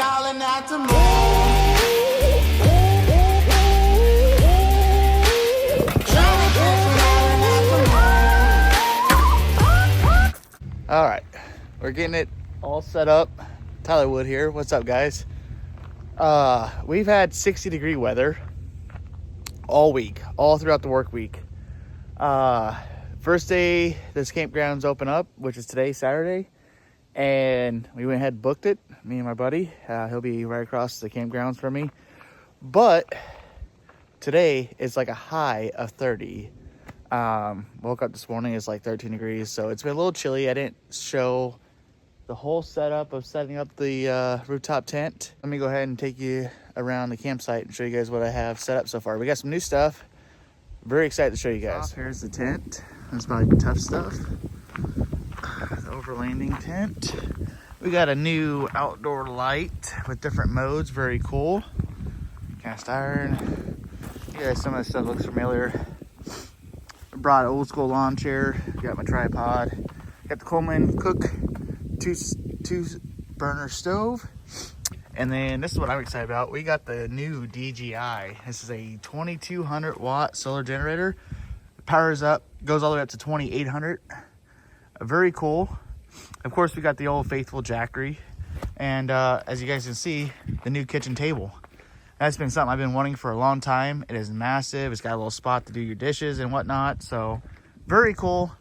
howling at the moon. All right, we're getting it all set up. Tyler Wood here. What's up, guys? We've had 60-degree weather all week, all throughout the work week. First day this campground's open up, which is today, Saturday, and we went ahead and booked it, me and my buddy. He'll be right across the campgrounds from me. But today is like a high of 30. Woke up this morning, it's like 13 degrees, so it's been a little chilly. I didn't show the whole setup of setting up the rooftop tent. Let me go ahead and take you around the campsite and show you guys what I have set up so far. We got some new stuff. Very excited to show you guys. Here's the tent. That's probably the tough stuff. The overlanding tent. We got a new outdoor light with different modes. Very cool. Cast iron. You guys, some of this stuff looks familiar. I brought an old school lawn chair. Got my tripod. Got the Coleman Cook two burner stove. And then this is what I'm excited about. We got the new DJI. This is a 2200 watt solar generator. It powers up, goes all the way up to 2800. Very cool. Of course, we got the old faithful Jackery. And as you guys can see, the new kitchen table. That's been something I've been wanting for a long time. It is massive. It's got a little spot to do your dishes and whatnot. So very cool.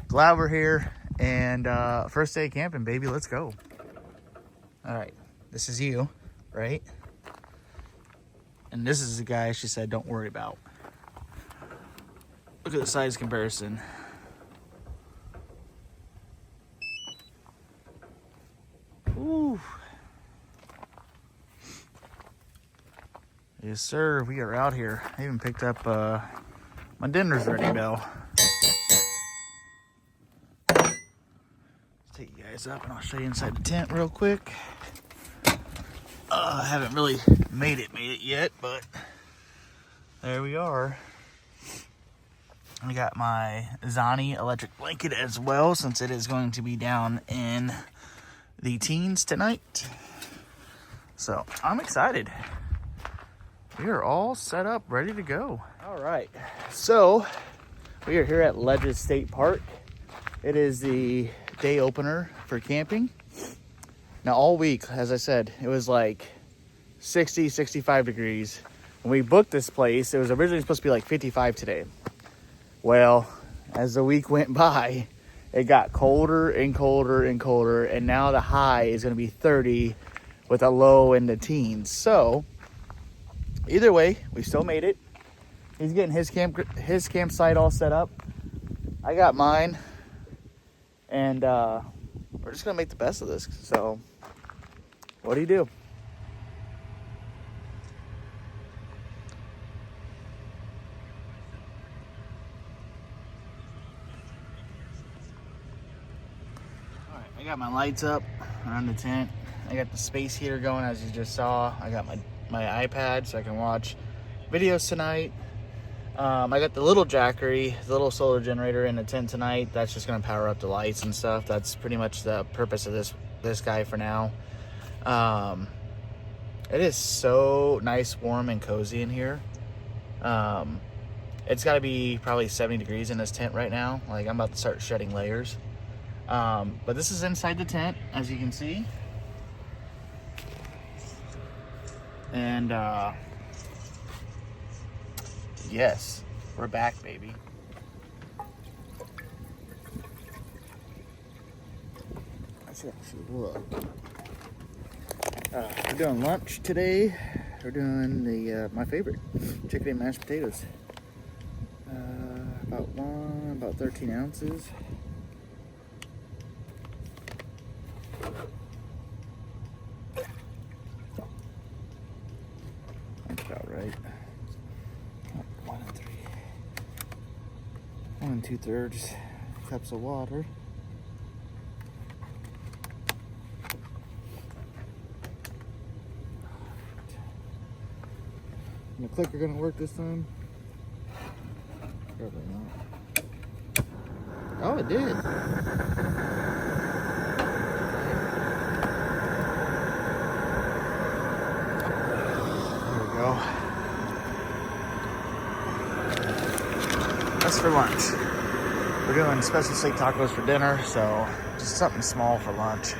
Glad we're here. And first day camping, baby. Let's go. All right. This is you, right? And this is the guy she said don't worry about. Look at the size comparison. Ooh. Yes, sir. We are out here. I even picked up my dinner's ready bell. Let's take you guys up and I'll show you inside the tent real quick. I haven't really made it yet, but there we are. I got my Zani electric blanket as well, since it is going to be down in the teens tonight. So I'm excited. We are all set up, ready to go. All right, so we are here at Ledges State Park. It is the day opener for camping. Now all week, as I said, it was like 60, 65 degrees. When we booked this place, it was originally supposed to be like 55 today. Well, as the week went by, it got colder and colder and colder, and now the high is going to be 30 with a low in the teens. So either way, we still made it. He's getting his campsite all set up. I got mine, and we're just gonna make the best of this. So what do you do? All right, I got my lights up around the tent. I got the space heater going, as you just saw. I got my iPad so I can watch videos tonight. I got the little Jackery, the little solar generator in the tent tonight. That's just gonna power up the lights and stuff. That's pretty much the purpose of this guy for now. It is so nice, warm, and cozy in here. It's got to be probably 70 degrees in this tent right now. Like, I'm about to start shedding layers. But this is inside the tent, as you can see. And yes, we're back, baby. Let's actually look. We're doing lunch today. We're doing the my favorite, chicken and mashed potatoes. About 13 ounces. That's about right. 1 2/3 cups of water. The clicker gonna work this time? Probably not. Oh, it did. go. That's for lunch. We're doing special steak tacos for dinner, so just something small for lunch.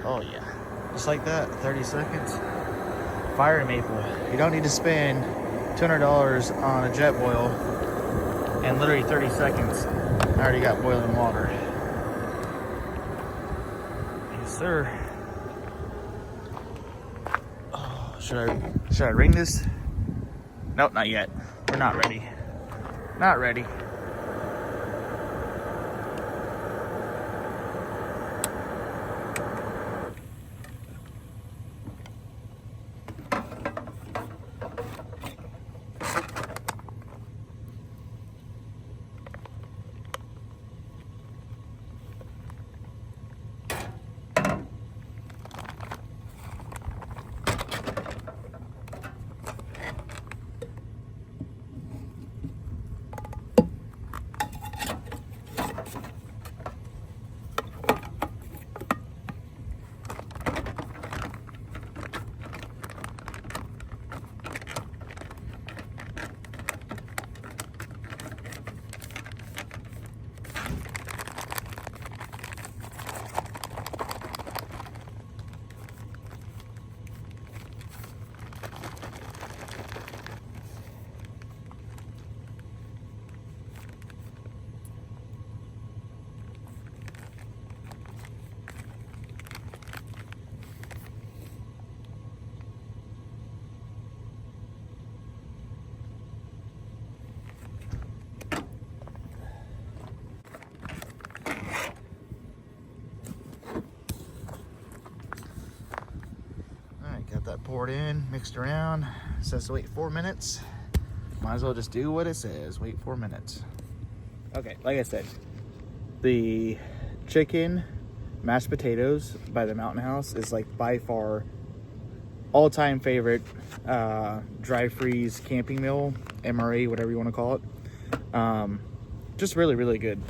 Oh yeah, just like that, 30 seconds. Fire maple. You don't need to spend $200 on a jet boil, and literally 30 seconds, I already got boiling water. Yes, sir. Oh, should I ring this? Nope, not yet. We're not ready. Not ready. Got that poured in, mixed around. It says to wait 4 minutes. Might as well just do what it says. Wait 4 minutes. Okay, like I said, the chicken mashed potatoes by the Mountain House is like by far all-time favorite dry freeze camping meal, MRE, whatever you want to call it. Just really, really good.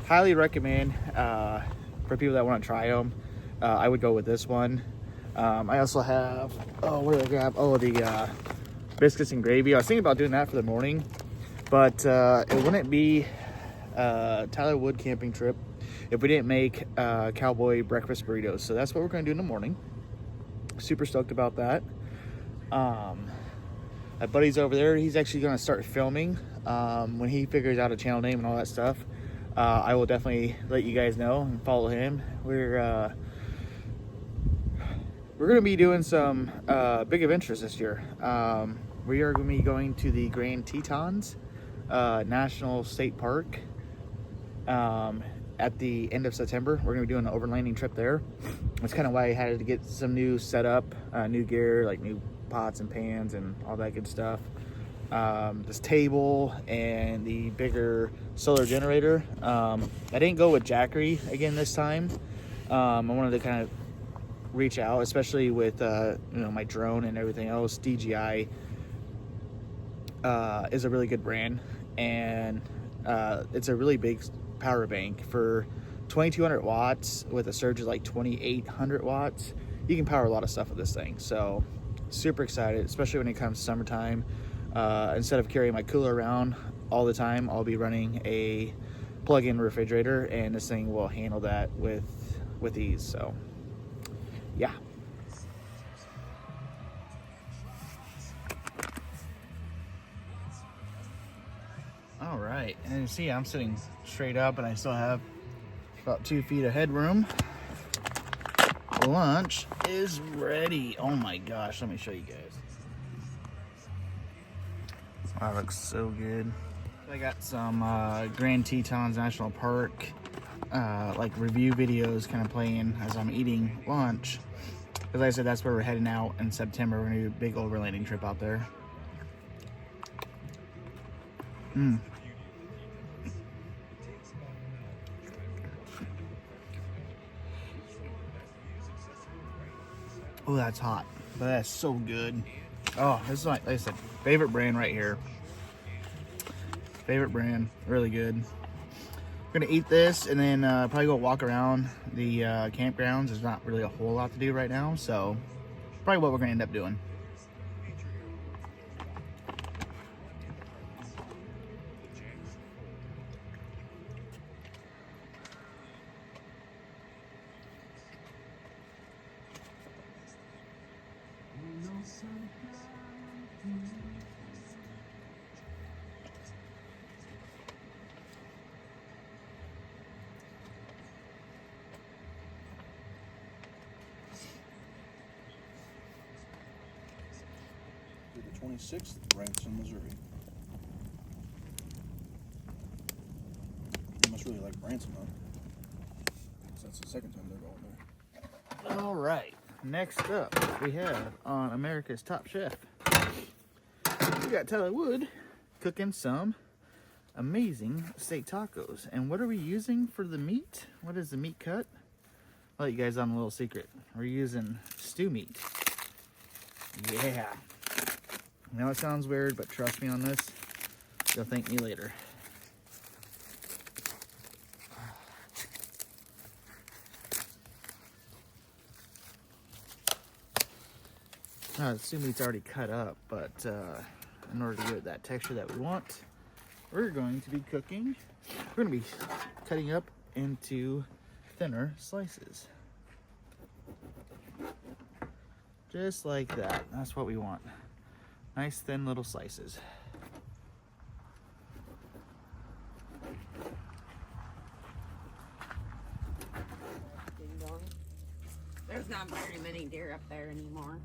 Highly recommend for people that want to try them. I would go with this one. I also have, what did I grab? The biscuits and gravy. I was thinking about doing that for the morning, but it wouldn't be Tyler Wood camping trip if we didn't make cowboy breakfast burritos. So that's what we're going to do in the morning. Super stoked about that. My buddy's over there. He's actually going to start filming when he figures out a channel name and all that stuff. I will definitely let you guys know and follow him. We're going to be doing some big adventures this year. We are going to be going to the Grand Tetons National State Park at the end of September. We're going to be doing an overlanding trip there. That's kind of why I had to get some new setup, new gear, like new pots and pans and all that good stuff. This table and the bigger solar generator. I didn't go with Jackery again this time. I wanted to kind of reach out, especially with my drone and everything else. DJI is a really good brand, and it's a really big power bank for 2200 watts with a surge of like 2800 watts. You can power a lot of stuff with this thing, so super excited, especially when it comes to summertime. Instead of carrying my cooler around all the time, I'll be running a plug-in refrigerator, and this thing will handle that with ease. So yeah. All right, and you see I'm sitting straight up and I still have about 2 feet of headroom. Lunch is ready. Oh my gosh, let me show you guys. That looks so good. I got some Grand Tetons National Park like review videos kind of playing as I'm eating lunch. Because like I said, that's where we're heading out in September. We're gonna do a big overlanding trip out there. Oh, that's hot, but that's so good. Oh, this is like I said, favorite brand right here. Favorite brand, really good. We're gonna eat this and then probably go walk around the campgrounds. There's not really a whole lot to do right now, so probably what we're gonna end up doing. The 26th, Branson, Missouri. You must really like Branson, huh? So that's the second time they're going there. All right, next up we have on America's Top Chef, we got Tyler Wood cooking some amazing steak tacos. And what are we using for the meat? What is the meat cut? I'll let you guys on a little secret. We're using stew meat. Yeah. I know it sounds weird, but trust me on this. You'll thank me later. The stew meat's already cut up, but in order to give it that texture that we want, we're going to be cooking. We're going to be cutting up into thinner slices. Just like that. That's what we want. Nice thin little slices. There's not very many deer up there anymore.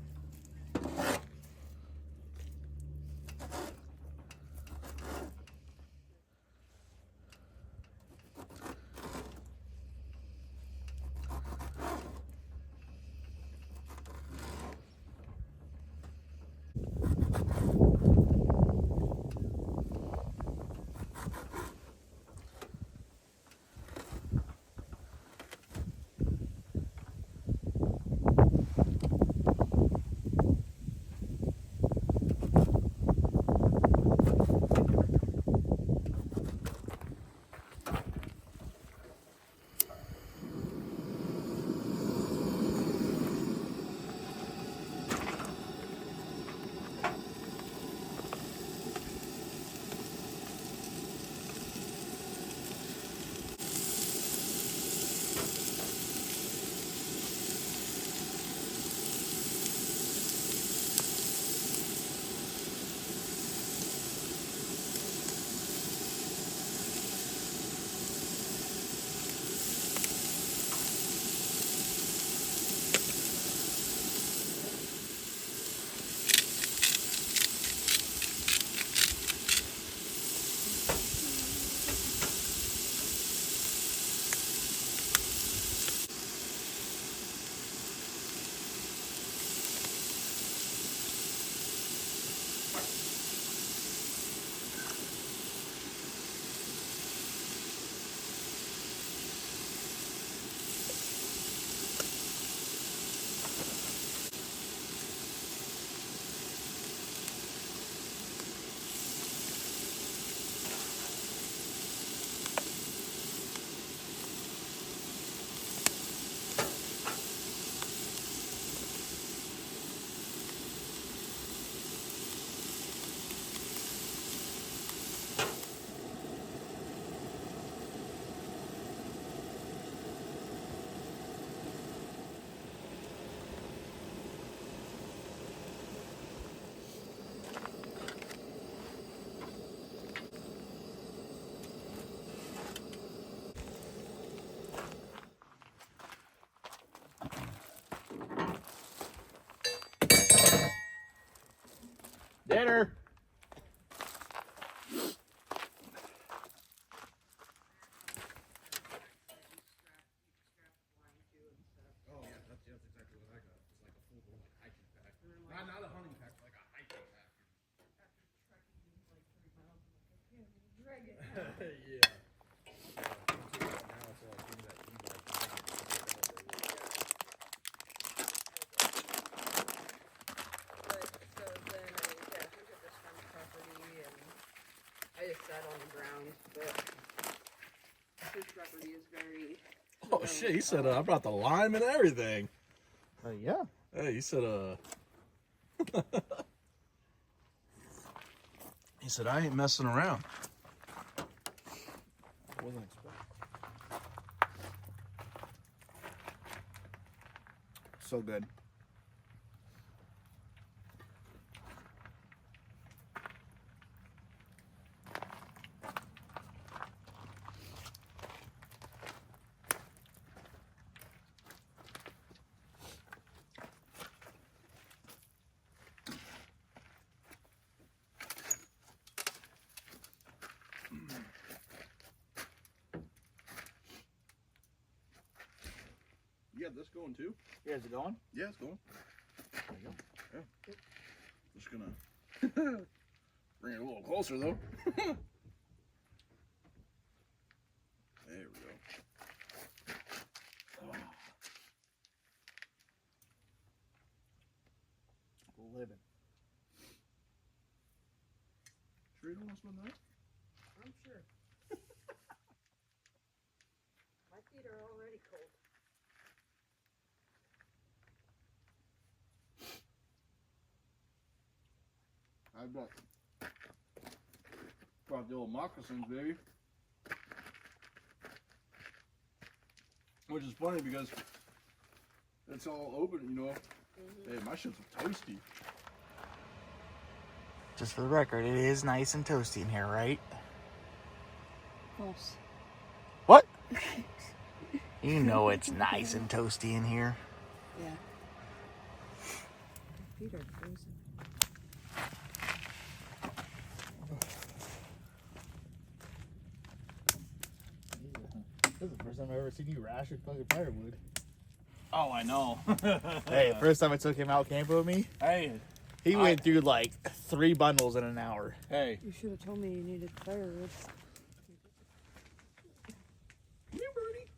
Dinner. Oh, yeah, that's exactly what I got. It's like a full-blown hiking pack. Not a hunting pack, like a hiking pack. Yeah. shrubbery is very. Oh shit! He said I brought the lime and everything. Yeah. Hey, he said he said I ain't messing around. I wasn't expecting. So good. You got this going too? Yeah, is it going? Yeah, it's going. There you go. Yeah. Just gonna bring it a little closer though. There we go. Living. Sure you don't want to spend that? I'm sure. My feet are already cold. I brought the old moccasins, baby. Which is funny because it's all open, you know. Hey, my shit's toasty. Just for the record, it is nice and toasty in here, right? False. What? You know it's nice and toasty in here. Yeah. My feet are frozen. This is the first time I've ever seen you ration fucking firewood. Oh, I know. Hey, first time I took him out camping with me, Hey, he went through like 3 bundles in an hour. hey. You should have told me you needed firewood. Come here, birdie.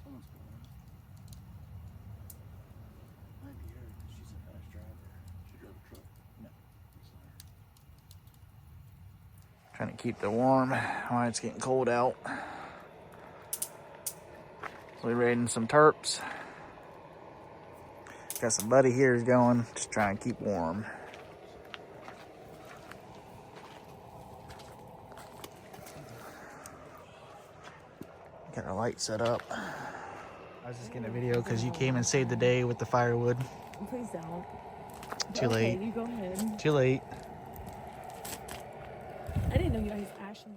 Someone's calling. Might be her, 'cause she's a nice driver. She drove a truck. No. It's not her. Trying to keep the warm while it's getting cold out. So we're raiding some terps. Got some buddy here's going, just trying to keep warm. Got our light set up. I was just getting a video because you came and saved the day with the firewood. Please don't. Too Okay, late. you go ahead. Too late. I didn't know you guys actually.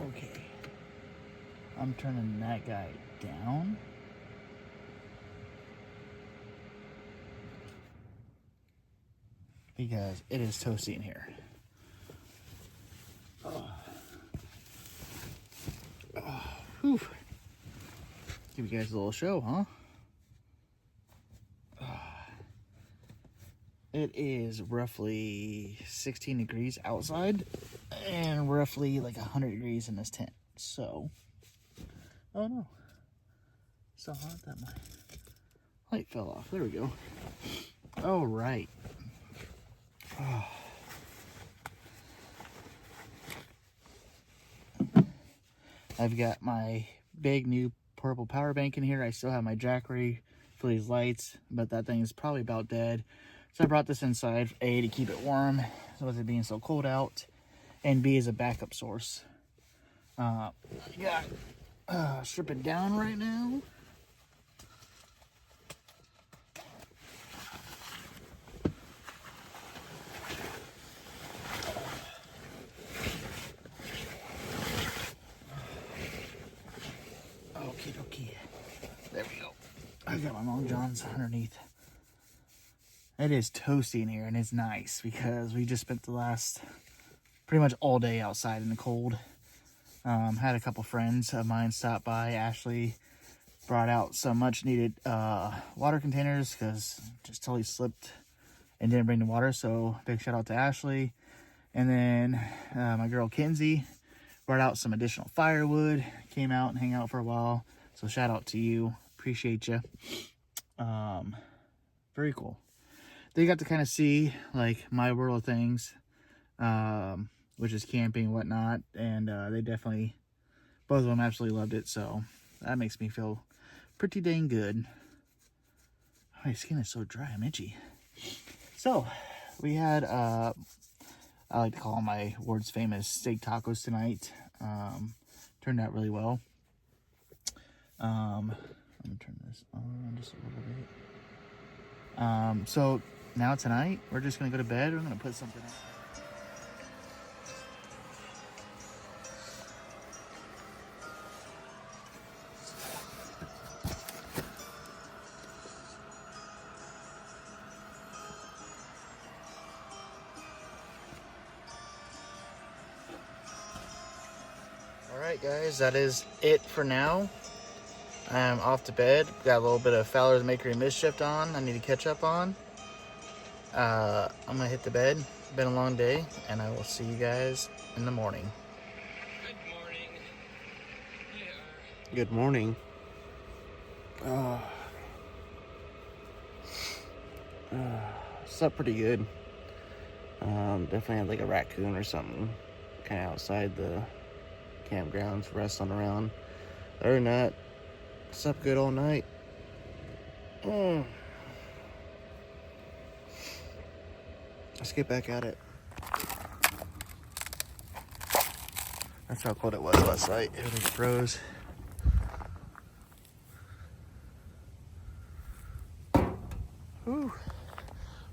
Okay. I'm turning that guy down. Because it is toasty in here. Whew. Give you guys a little show, huh? It is roughly 16 degrees outside and roughly like 100 degrees in this tent. So, oh no. So hot that my light fell off. There we go. All right. Oh. I've got my big new purple power bank in here. I still have my Jackery for these lights, but that thing is probably about dead. So I brought this inside, A, to keep it warm, so with it being so cold out, and B, as a backup source. Yeah, stripping down right now. Okie dokie. There we go. I got my Long Johns underneath. It is toasty in here, and it's nice because we just spent the last pretty much all day outside in the cold. Had a couple friends of mine stop by. Ashley brought out some much needed water containers because just totally slipped and didn't bring the water. So big shout out to Ashley. And then my girl Kinsey brought out some additional firewood, came out and hang out for a while. So shout out to you. Appreciate you. Very cool. They got to kind of see like my world of things, which is camping and whatnot. And they definitely, both of them absolutely loved it. So that makes me feel pretty dang good. My skin is so dry, I'm itchy. So we had, I like to call them my world's famous steak tacos tonight. Turned out really well. I'm gonna turn this on just a little bit. So now tonight, we're just gonna go to bed. We're gonna put something on. Alright guys, that is it for now. I'm off to bed. Got a little bit of Fowler's Makery Mischief on I need to catch up on. I'm gonna hit the bed. Been a long day, and I will see you guys in the morning. Good morning. Slept pretty good. Definitely had like a raccoon or something kind of outside the campgrounds wrestling around. Other than that, slept good all night. Let's get back at it. That's how cold it was last night. Everything froze. Whew.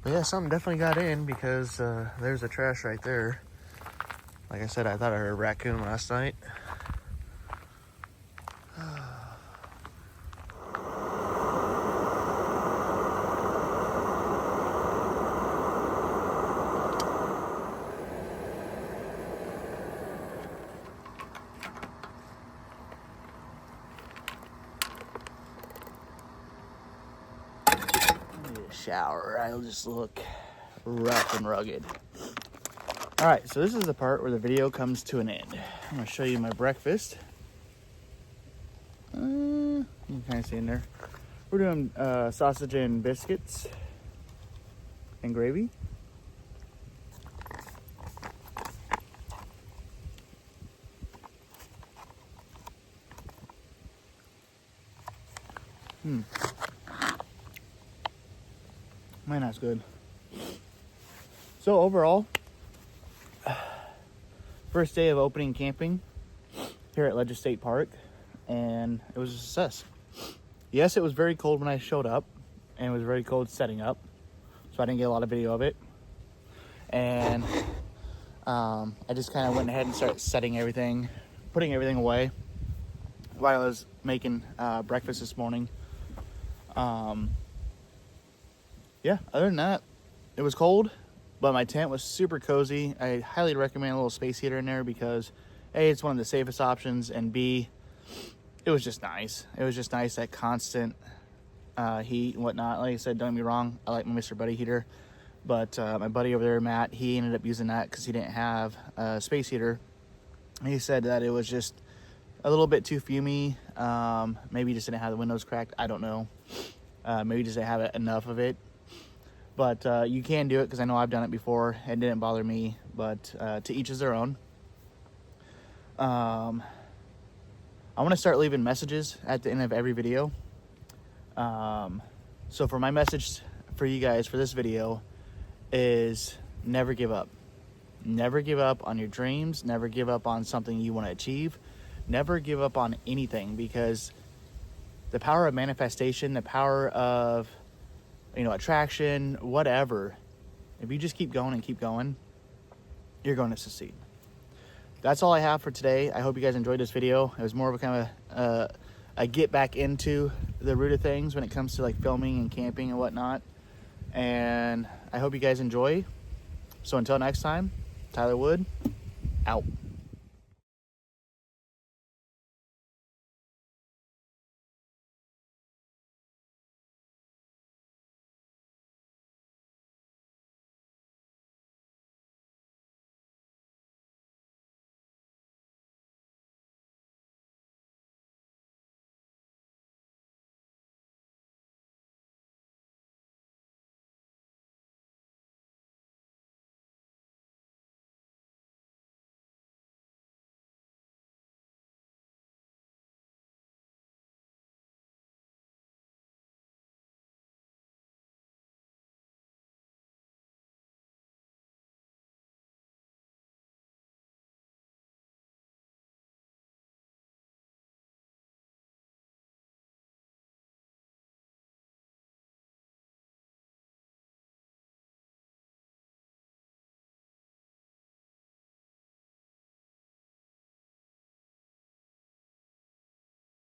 But yeah, something definitely got in because there's the trash right there. Like I said, I thought I heard a raccoon last night. Shower, I'll just look rough and rugged. All right, so this is the part where the video comes to an end. I'm gonna show you my breakfast. You can kind of see in there. We're doing sausage and biscuits and gravy. Man, that's good. So overall, first day of opening camping here at Ledger State Park, and it was a success. Yes, it was very cold when I showed up, and it was very cold setting up, so I didn't get a lot of video of it. And I just kind of went ahead and started setting everything, putting everything away while I was making breakfast this morning. Yeah, other than that, it was cold, but my tent was super cozy. I highly recommend a little space heater in there because A, it's one of the safest options, and B, it was just nice. It was just nice, that constant heat and whatnot. Like I said, don't get me wrong, I like my Mr. Buddy heater, but my buddy over there, Matt, he ended up using that because he didn't have a space heater. He said that it was just a little bit too fumey. Maybe he just didn't have the windows cracked. I don't know. Maybe just didn't have enough of it. But you can do it because I know I've done it before. It didn't bother me, but to each is their own. I want to start leaving messages at the end of every video. So for my message for you guys for this video is never give up. Never give up on your dreams. Never give up on something you want to achieve. never give up on anything, because the power of manifestation, the power of, attraction, whatever, if you just keep going and keep going, you're going to succeed. That's all I have for today. I hope you guys enjoyed this video. It was more of a kind of a get back into the root of things when it comes to like filming and camping and whatnot. And I hope you guys enjoy. So until next time, Tyler Wood, out.